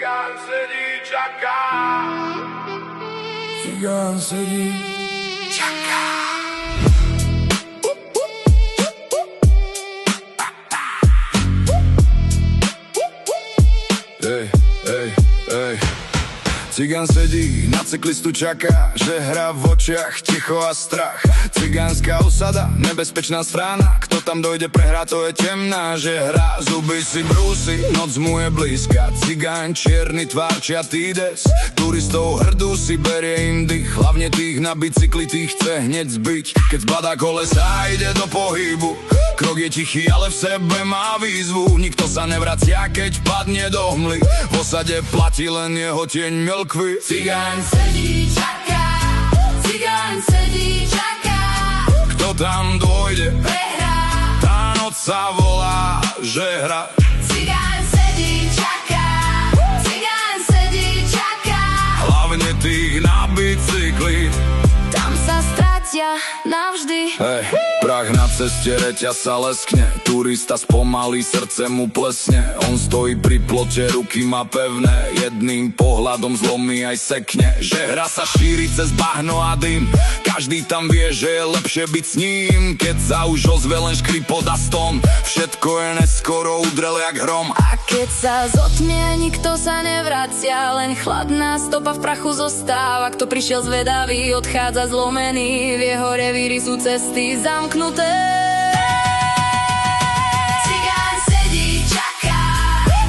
Cigán sedí, čaká. Cigán sedí, Čaká. Cigán sedí, na cyklistu čaká, že hrá v očiach ticho a strach. Cigánska osada, nebezpečná strana, kto tam dojde prehrá, to je temná, že hrá. Zuby si brúsi, noc mu je blízka. Cigán, čierny tvárčiatý des, turistov hrdú si berie im dých. Hlavne tých na bicykli, tých chce hneď zbyť. Keď zbadá kolesa, ide do pohybu. Krok je tichý, ale v sebe má výzvu. Nikto sa nevracia, keď padne do hmly. V osade platí len jeho tieň mlkvy. Cigán sedí, čaká. Cigán sedí, čaká. Kto tam dôjde, Prehrá. tá noc sa volá, že hra. Cigán sedí, čaká. Cigán sedí, čaká. Hlavne tých na bicykli. Tam sa stratia navždy. Hej, prach na ceste, reťaz sa leskne. Turista spomalí, srdce mu plesne. On stojí pri plote, ruky má pevné. Jedným pohľadom zlomí aj sekne. Že hra sa šíri cez bahno a dym. Každý tam vie, že je lepšie byť s ním. Keď sa už ozve len škripot a ston, všetko je neskoro, udrel jak hrom. A keď sa zotmie, nikto sa nevracia. Len chladná stopa v prachu zostáva. Kto prišiel zvedavý, odchádza zlomený. V jeho revíri sú cesty zamknuté. Cigán sedí, čaká.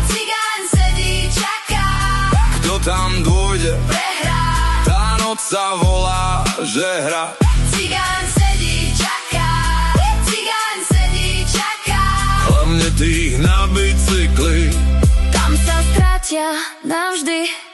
Cigán sedí, čaká. Kto tam dôjde, Prehrá. tá noc sa volá, že hra. Cigán sedí, čaká. Cigán sedí, čaká. Hlavne tých na bicykli. Tam sa stratia navždy.